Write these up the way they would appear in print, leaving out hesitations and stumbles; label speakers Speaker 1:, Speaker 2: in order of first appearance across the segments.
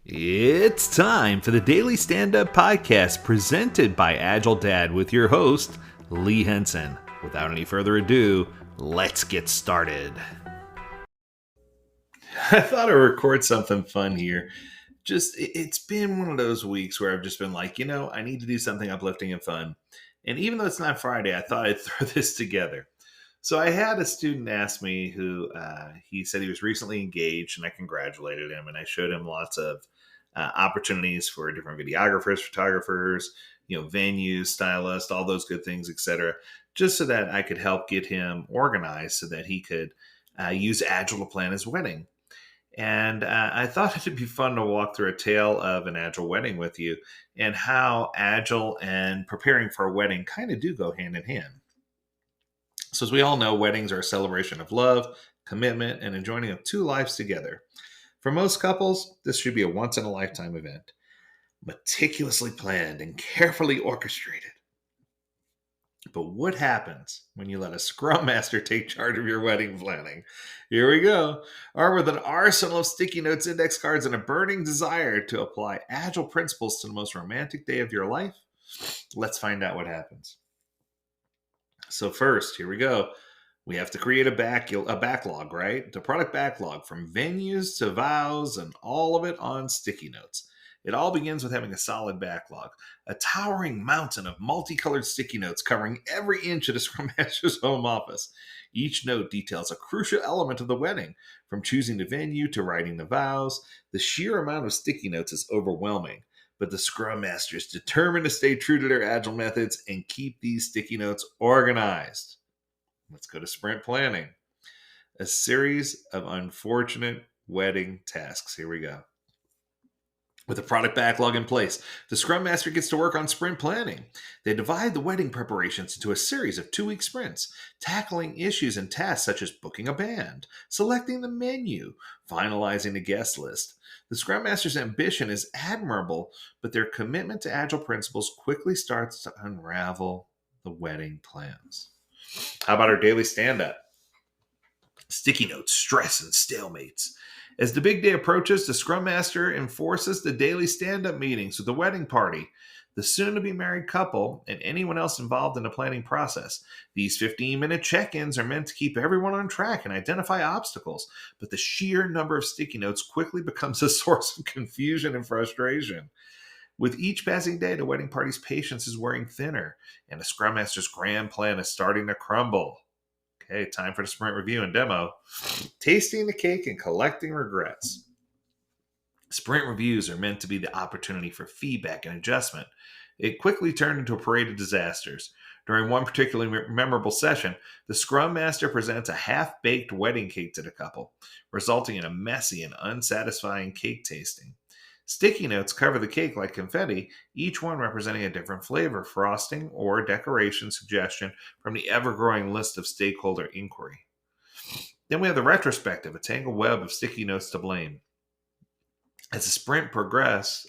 Speaker 1: It's time for the Daily Stand Up Podcast presented by Agile Dad with your host, Lee Henson. Without any further ado, let's get started. I thought I'd record something fun here. It's been one of those weeks where I've just been like, I need to do something uplifting and fun. And even though it's not Friday, I thought I'd throw this together. So I had a student ask me who he said he was recently engaged, and I congratulated him, and I showed him lots of opportunities for different videographers, photographers, venues, stylists, all those good things, etc., just so that I could help get him organized so that he could use Agile to plan his wedding. And I thought it'd be fun to walk through a tale of an Agile wedding with you and how Agile and preparing for a wedding kind of do go hand in hand. So, as we all know, weddings are a celebration of love, commitment, and enjoying of two lives together. For most couples, this should be a once in a lifetime event, meticulously planned and carefully orchestrated. But what happens when you let a Scrum Master take charge of your wedding planning? Here we go. Armed with an arsenal of sticky notes, index cards, and a burning desire to apply Agile principles to the most romantic day of your life, let's find out what happens. So first, here we go. We have to create a backlog, right? The product backlog from venues to vows and all of it on sticky notes. It all begins with having a solid backlog, a towering mountain of multicolored sticky notes covering every inch of the Scrum Master's home office. Each note details a crucial element of the wedding, from choosing the venue to writing the vows. The sheer amount of sticky notes is overwhelming, but the Scrum Master is determined to stay true to their Agile methods and keep these sticky notes organized. Let's go to sprint planning. A series of unfortunate wedding tasks. Here we go. With a product backlog in place, the Scrum Master gets to work on sprint planning. They divide the wedding preparations into a series of 2-week sprints, tackling issues and tasks such as booking a band, selecting the menu, finalizing the guest list. The Scrum Master's ambition is admirable, but their commitment to Agile principles quickly starts to unravel the wedding plans. How about our daily stand up? Sticky notes, stress, and stalemates. As the big day approaches, the Scrum Master enforces the daily stand up meetings with the wedding party, the soon to be married couple, and anyone else involved in the planning process. These 15-minute check ins are meant to keep everyone on track and identify obstacles, but the sheer number of sticky notes quickly becomes a source of confusion and frustration. With each passing day, the wedding party's patience is wearing thinner, and the Scrum Master's grand plan is starting to crumble. Okay, time for the sprint review and demo. Tasting the cake and collecting regrets. Sprint reviews are meant to be the opportunity for feedback and adjustment. It quickly turned into a parade of disasters. During one particularly memorable session, the Scrum Master presents a half-baked wedding cake to the couple, resulting in a messy and unsatisfying cake tasting. Sticky notes cover the cake like confetti, each one representing a different flavor, frosting, or decoration suggestion from the ever-growing list of stakeholder inquiry. Then we have the retrospective, a tangled web of sticky notes to blame. As the sprints progress,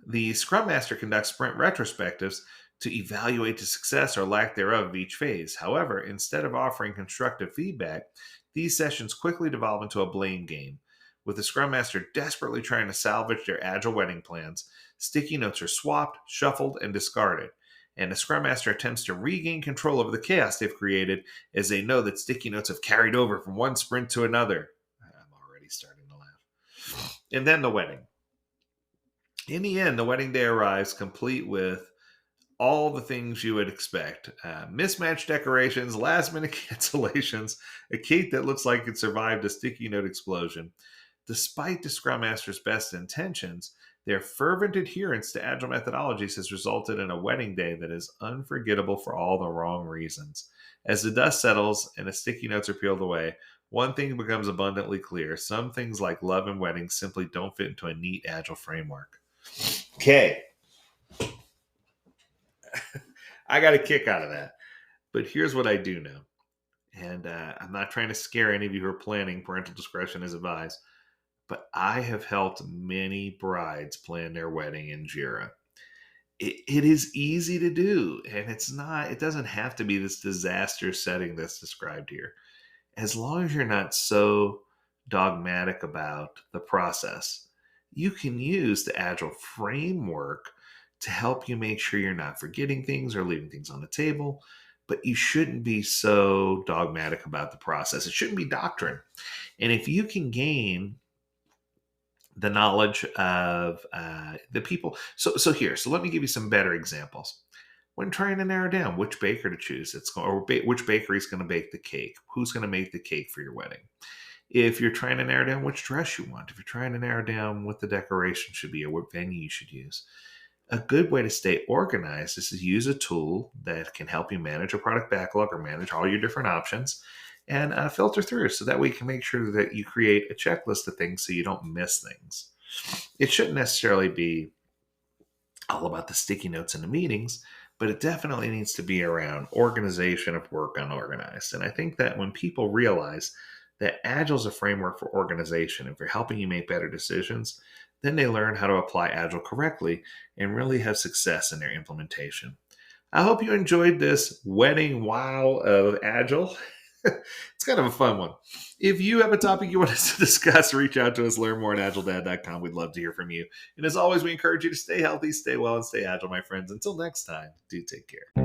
Speaker 1: the Scrum Master conducts sprint retrospectives to evaluate the success or lack thereof of each phase. However, instead of offering constructive feedback, these sessions quickly devolve into a blame game. With the Scrum Master desperately trying to salvage their Agile wedding plans, sticky notes are swapped, shuffled, and discarded. And the Scrum Master attempts to regain control over the chaos they've created as they know that sticky notes have carried over from one sprint to another. I'm already starting to laugh. And then the wedding. In the end, the wedding day arrives complete with all the things you would expect. Mismatched decorations, last minute cancellations, a cake that looks like it survived a sticky note explosion. Despite the Scrum Master's best intentions, their fervent adherence to Agile methodologies has resulted in a wedding day that is unforgettable for all the wrong reasons. As the dust settles and the sticky notes are peeled away, one thing becomes abundantly clear. Some things like love and weddings simply don't fit into a neat Agile framework. Okay. I got a kick out of that. But here's what I do know. And I'm not trying to scare any of you who are planning. Parental discretion is advised. But I have helped many brides plan their wedding in Jira. It is easy to do, and it doesn't have to be this disaster setting that's described here. As long as you're not so dogmatic about the process. You can use the Agile framework to help you make sure you're not forgetting things or leaving things on the table, but you shouldn't be so dogmatic about the process. It shouldn't be doctrine. And if you can gain the knowledge of the people, so let me give you some better examples. When trying to narrow down which baker to choose, which bakery is going to bake the cake, who's going to make the cake for your wedding. If you're trying to narrow down which dress you want, if you're trying to narrow down what the decoration should be or what venue you should use, a good way to stay organized is to use a tool that can help you manage a product backlog or manage all your different options and filter through so that way you can make sure that you create a checklist of things so you don't miss things. It shouldn't necessarily be all about the sticky notes in the meetings, but it definitely needs to be around organization of work unorganized. And I think that when people realize that Agile is a framework for organization and for helping you make better decisions, then they learn how to apply Agile correctly and really have success in their implementation. I hope you enjoyed this wedding wow of Agile. It's kind of a fun one. If you have a topic you want us to discuss, reach out to us, learn more at agiledad.com. We'd love to hear from you. And as always, we encourage you to stay healthy, stay well, and stay agile, my friends. Until next time, do take care.